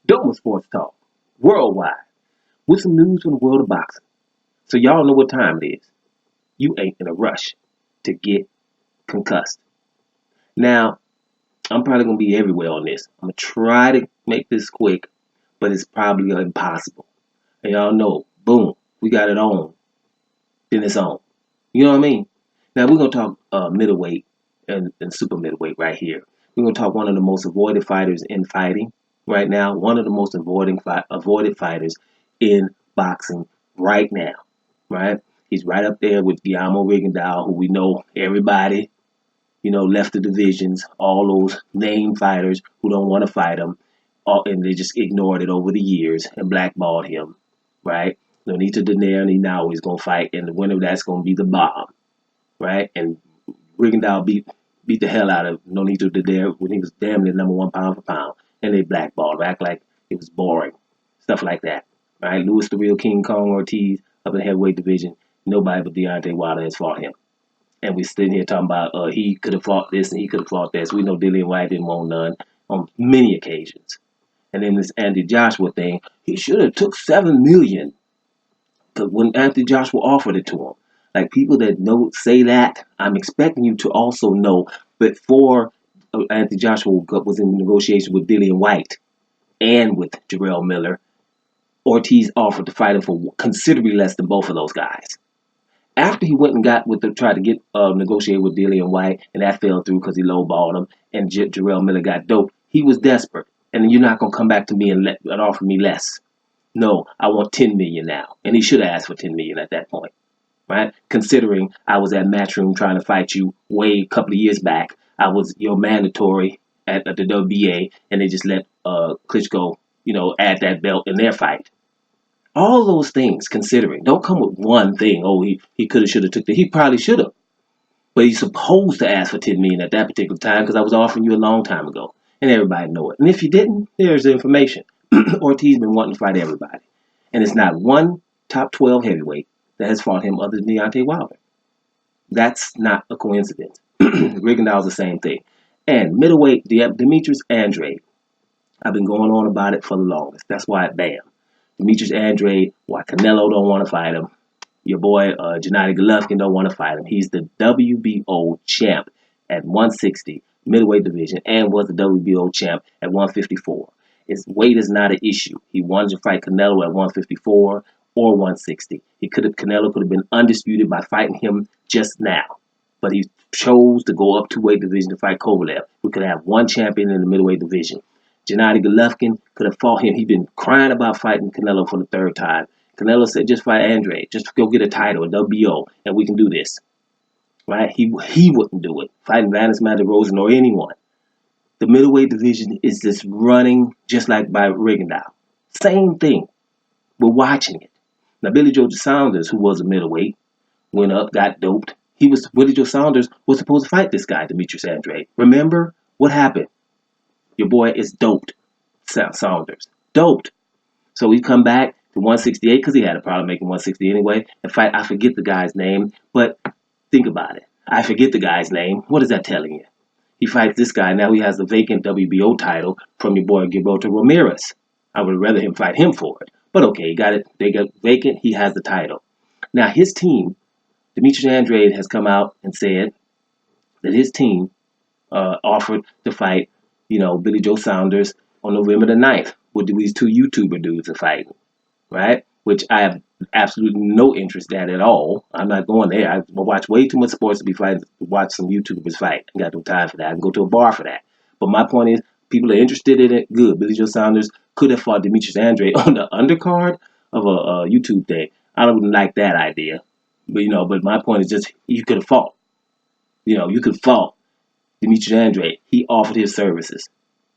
Doma Sports Talk, worldwide, with some news from the world of boxing. So y'all know what time it is. You ain't in a rush to get concussed. Now, I'm probably going to be everywhere on this. I'm going to try to make this quick, but it's probably impossible. And y'all know, boom, we got it on. Then it's on. You know what I mean? Now, we're going to talk middleweight and super middleweight right here. We're going to talk one of the most avoided fighters in fighting right now. One of the most avoided fighters in boxing right now. Right? He's right up there with Guillermo Rigondeaux, who we know everybody, left the divisions, all those named fighters who don't want to fight him, and they just ignored it over the years and blackballed him, right? Nonito Donaire, and he now he's going to fight, and the winner of that's going to be the bomb, right? And Rigondeaux beat the hell out of Nonito Donaire when he was damn near #1 pound for pound, and they blackballed, act like it was boring, stuff like that, right? Louis the Real King Kong Ortiz up in the heavyweight division, nobody but Deontay Wilder has fought him. And we're sitting here talking about he could have fought this and he could have fought this. We know Dillian White didn't want none on many occasions. And then this Anthony Joshua thing, he should have took $7 million. Because when Anthony Joshua offered it to him, like people that say that, I'm expecting you to also know before Anthony Joshua was in negotiation with Dillian White and with Jarrell Miller, Ortiz offered to fight him for considerably less than both of those guys. After he went and tried to get negotiate with Dillian White, and that fell through because he lowballed him, and Jarrell Miller got dope. He was desperate, and then you're not gonna come back to me and offer me less. No, I want $10 million now, and he should have asked for $10 million at that point, right? Considering I was at Matchroom trying to fight you way a couple of years back, I was your mandatory at the WBA, and they just let Klitschko, add that belt in their fight. All those things considering, don't come with one thing. Oh, he could have, should have took the. He probably should have, but he's supposed to ask for $10 million at that particular time because I was offering you a long time ago, and everybody know it. And if you didn't, there's the information. Ortiz been wanting to fight everybody, and it's not one top 12 heavyweight that has fought him other than Deontay Wilder. That's not a coincidence. Rigondeaux's the same thing, and middleweight Demetrius Andrade. I've been going on about it for the longest. That's why bam. Demetrius Andrade, why Canelo don't want to fight him. Your boy Gennady Golovkin don't want to fight him. He's the WBO champ at 160 middleweight division and was the WBO champ at 154. His weight is not an issue. He wanted to fight Canelo at 154 or 160. Canelo could have been undisputed by fighting him just now, but he chose to go up 2-weight division to fight Kovalev. We could have one champion in the middleweight division. Gennady Golovkin could have fought him. He'd been crying about fighting Canelo for the third time. Canelo said, just fight Andrade. Just go get a title, a WBO, and we can do this. Right? He wouldn't do it. Fighting Vanis Rosen or anyone. The middleweight division is just running just like by Rigondeaux. Same thing. We're watching it. Now, Billy Joe Saunders, who was a middleweight, went up, got doped. Billy Joe Saunders was supposed to fight this guy, Demetrius Andrade. Remember what happened? Your boy is doped, Saunders. Doped. So he come back to 168 because he had a problem making 160 anyway and fight. I forget the guy's name, but think about it. I forget the guy's name. What is that telling you? He fights this guy. Now he has the vacant WBO title from your boy Gilberto Ramirez. I would rather him fight him for it. But okay, he got it. They got vacant. He has the title. Now his team, Demetrius Andrade, has come out and said that his team offered to fight Billy Joe Saunders on November the 9th with these two YouTuber dudes are fighting, right? Which I have absolutely no interest in at all. I'm not going there. I watch way too much sports to be fighting, to watch some YouTubers fight. I got no time for that. I can go to a bar for that. But my point is, people are interested in it. Good. Billy Joe Saunders could have fought Demetrius Andrade on the undercard of a YouTube thing. I don't like that idea. But my point is just, you could have fought. You could have fought Demetrius Andrade. He offered his services.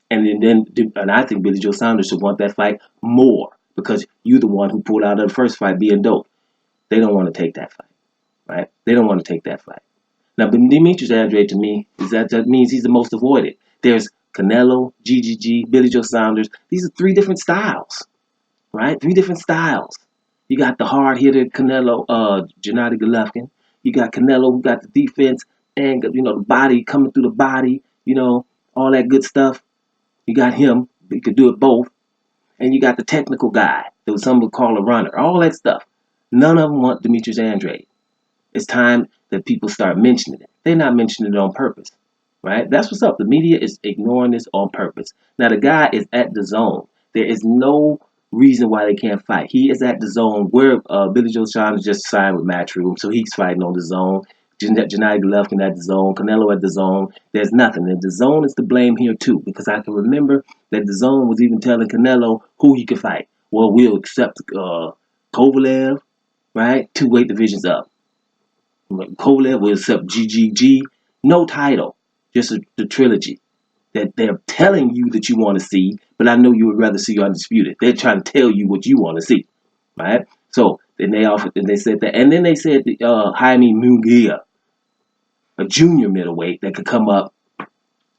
And I think Billy Joe Saunders should want that fight more because you're the one who pulled out of the first fight being dope. They don't want to take that fight, right? They don't want to take that fight. Now, Demetrius Andrade, to me, that means he's the most avoided. There's Canelo, GGG, Billy Joe Saunders. These are three different styles, right? Three different styles. You got the hard-hitter Canelo, Gennady Golovkin. You got Canelo, who got the defense and, the body coming through the body, all that good stuff. You got him. He could do it both. and you got the technical guy that some would call a runner, all that stuff. None of them want Demetrius Andrade. It's time that people start mentioning it. They're not mentioning it on purpose, right? That's what's up. The media is ignoring this on purpose. Now, the guy is at the zone. There is no reason why they can't fight. He is at the zone where Billy Joe Saunders just signed with Matchroom, so he's fighting on the zone. Gennady Golovkin at the zone, Canelo at the zone. There's nothing. And the zone is to blame here too, because I can remember that the zone was even telling Canelo who he could fight. Well, we'll accept Kovalev, right? 2 weight divisions up. Kovalev will accept GGG. No title, just the trilogy that they're telling you that you want to see, but I know you would rather see undisputed. They're trying to tell you what you want to see, right? So then they offered, and they said that, and then they said Jaime Munguia, a junior middleweight that could come up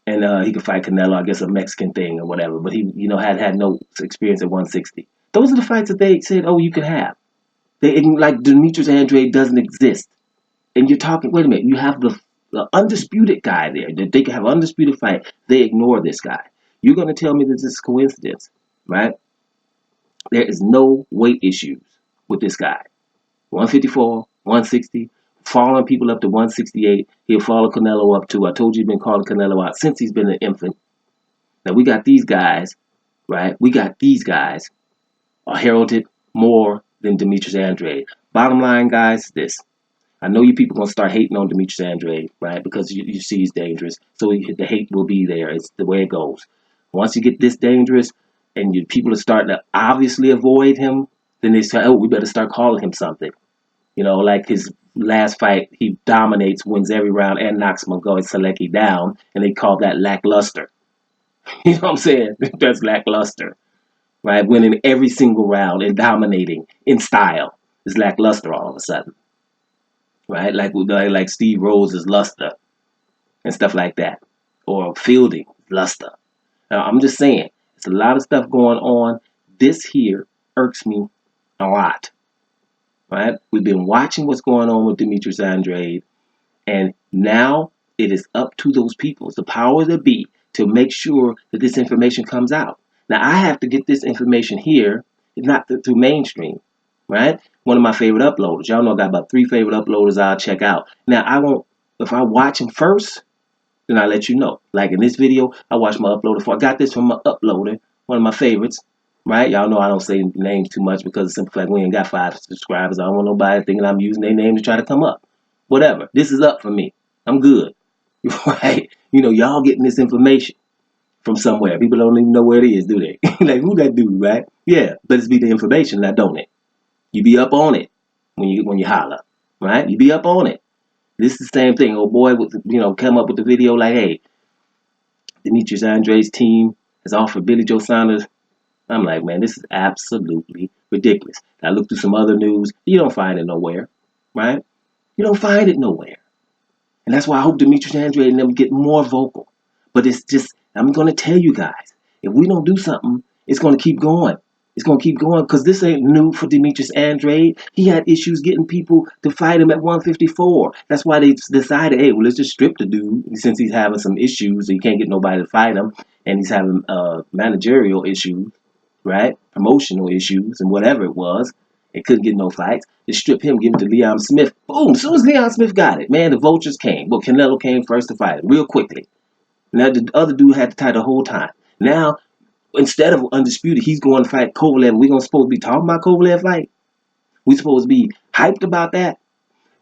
and he could fight Canelo, I guess a Mexican thing or whatever, but he, had no experience at 160. Those are the fights that they said, oh, you could have. They like Demetrius Andrade doesn't exist, and you're talking. Wait a minute, you have the undisputed guy there that they can have an undisputed fight. They ignore this guy. You're going to tell me that this is coincidence, right? There is no weight issues with this guy. 154, 160, following people up to 168. He'll follow Canelo up to, I told you he's been calling Canelo out since he's been an infant. Now we got these guys, right? We got these guys are heralded more than Demetrius Andrade. Bottom line, guys, this. I know you people going to start hating on Demetrius Andrade, right? Because you see he's dangerous. So the hate will be there. It's the way it goes. Once you get this dangerous and people are starting to obviously avoid him, then they say, oh, we better start calling him something. Like his last fight, he dominates, wins every round, and knocks Mongoy Selecki down, and they call that lackluster. You know what I'm saying? That's lackluster, right? Winning every single round and dominating in style is lackluster all of a sudden, right? Like Steve Rose is luster and stuff like that, or Fielding luster. Now, I'm just saying, it's a lot of stuff going on. This here irks me a lot, right? We've been watching what's going on with Demetrius Andrade, and now it is up to those people, the powers that be, to make sure that this information comes out. Now, I have to get this information here, not through mainstream, right? One of my favorite uploaders. Y'all know I got about 3 favorite uploaders I'll check out. Now, I won't, if I watch them first, then I'll let you know. Like in this video, I watched my uploader for. I got this from my uploader, one of my favorites, right? Y'all know I don't say names too much because it's simply like we ain't got 5 subscribers. I don't want nobody thinking I'm using their name to try to come up. Whatever. This is up for me. I'm good. Right? Y'all getting this information from somewhere. People don't even know where it is, do they? Like, who that dude, right? Yeah, but it's be the information, now don't it? You be up on it when you holler, right? You be up on it. This is the same thing. Old boy with come up with the video like, hey, Demetrius Andrade's team has offered Billy Joe Saunders. I'm like, man, this is absolutely ridiculous. I look through some other news. You don't find it nowhere, right? You don't find it nowhere. And that's why I hope Demetrius Andrade and them get more vocal. But it's just, I'm going to tell you guys, if we don't do something, it's going to keep going. It's going to keep going because this ain't new for Demetrius Andrade. He had issues getting people to fight him at 154. That's why they decided, hey, well, let's just strip the dude since he's having some issues. He can't get nobody to fight him. And he's having managerial issues, right? Promotional issues and whatever it was. It couldn't get no fights. They strip him, give it to Leon Smith. Boom! As soon as Leon Smith got it, man, the vultures came. Well, Canelo came first to fight him real quickly. Now the other dude had the title the whole time. Now, instead of undisputed, he's going to fight Kovalev. We're supposed to be talking about Kovalev fight? We supposed to be hyped about that?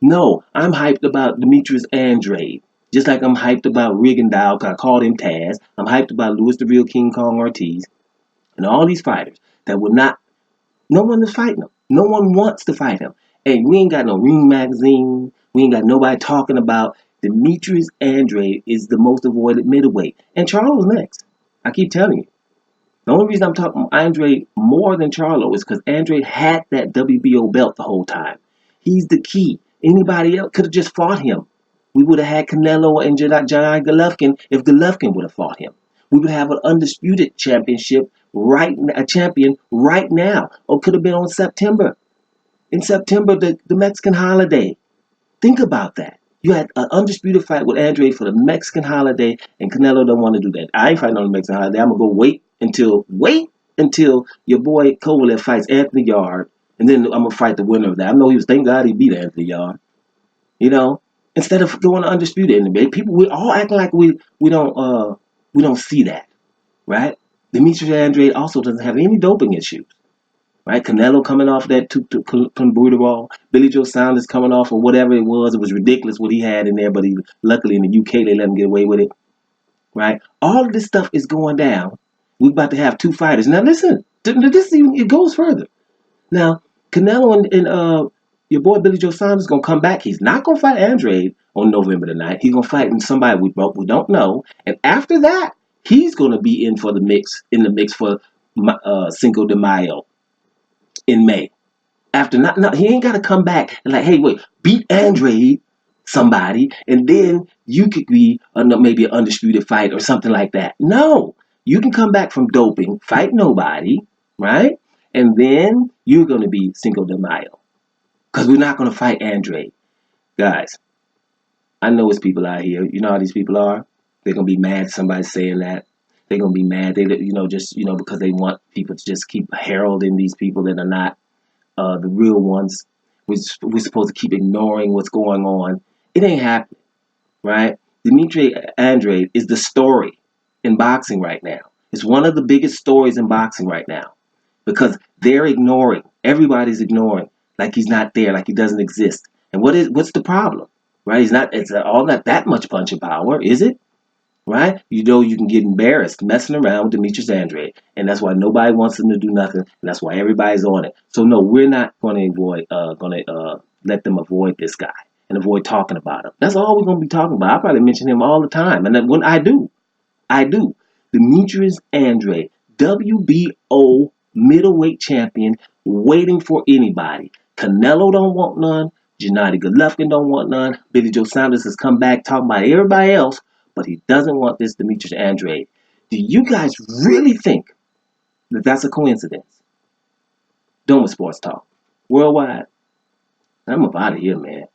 No, I'm hyped about Demetrius Andrade. Just like I'm hyped about Rigondeaux, because I called him Taz. I'm hyped about Louis the Real King Kong Ortiz. And all these fighters that would not, no one is fighting them. No one wants to fight him. And we ain't got no Ring magazine. We ain't got nobody talking about Demetrius Andrade is the most avoided middleweight. And Charlo's next. I keep telling you. The only reason I'm talking Andrade more than Charlo is because Andrade had that WBO belt the whole time. He's the key. Anybody else could have just fought him. We would have had Canelo and Gennady Golovkin if Golovkin would have fought him. We would have an undisputed championship a champion right now. Or could have been on September. In September, the Mexican holiday. Think about that. You had an undisputed fight with Andrade for the Mexican holiday, and Canelo don't want to do that. I ain't fighting on the Mexican holiday. I'm going to go wait until your boy Kovalev fights Anthony Yard, and then I'm gonna fight the winner of that. I know he was, thank God he beat Anthony Yard. You know, instead of going to undisputed NBA, people we all acting like we don't see that, right? Demetrius Andrade also doesn't have any doping issues, right? Canelo coming off that Billy Joe Saunders coming off of whatever it was. It was ridiculous what he had in there, but luckily in the UK they let him get away with it, right? All of this stuff is going down. We're about to have two fighters. Now listen, it goes further. Now, Canelo and your boy Billy Joe Saunders gonna come back. He's not gonna fight Andrade on November the 9th. He's gonna fight somebody we don't know. And after that, he's gonna be in the mix for Cinco de Mayo in May. After not he ain't gotta come back and like, hey, wait, beat Andrade somebody, and then you could be maybe an undisputed fight or something like that. No, you can come back from doping, fight nobody, right? And then you're going to be Cinco de Mayo because we're not going to fight Andrade. Guys, I know it's people out here. You know how these people are? They're going to be mad at somebody saying that. They're going to be mad. Because they want people to just keep heralding these people that are not the real ones. We're supposed to keep ignoring what's going on. It ain't happening, right? Demetrius Andrade is the story in boxing right now. It's one of the biggest stories in boxing right now because they're ignoring. Everybody's ignoring like he's not there, like he doesn't exist. And what's the problem, right? It's all not that much punching power, is it? Right? You know you can get embarrassed messing around with Demetrius Andrade, and that's why nobody wants him to do nothing, and that's why everybody's on it. So no, we're not going to let them avoid this guy and avoid talking about him. That's all we're going to be talking about. I probably mention him all the time, and then when I do. Demetrius Andrade, WBO middleweight champion, waiting for anybody. Canelo don't want none. Gennady Golovkin don't want none. Billy Joe Saunders has come back talking about everybody else, but he doesn't want this Demetrius Andrade. Do you guys really think that that's a coincidence? Doma Sports Talk. Worldwide. I'm up out of here, man.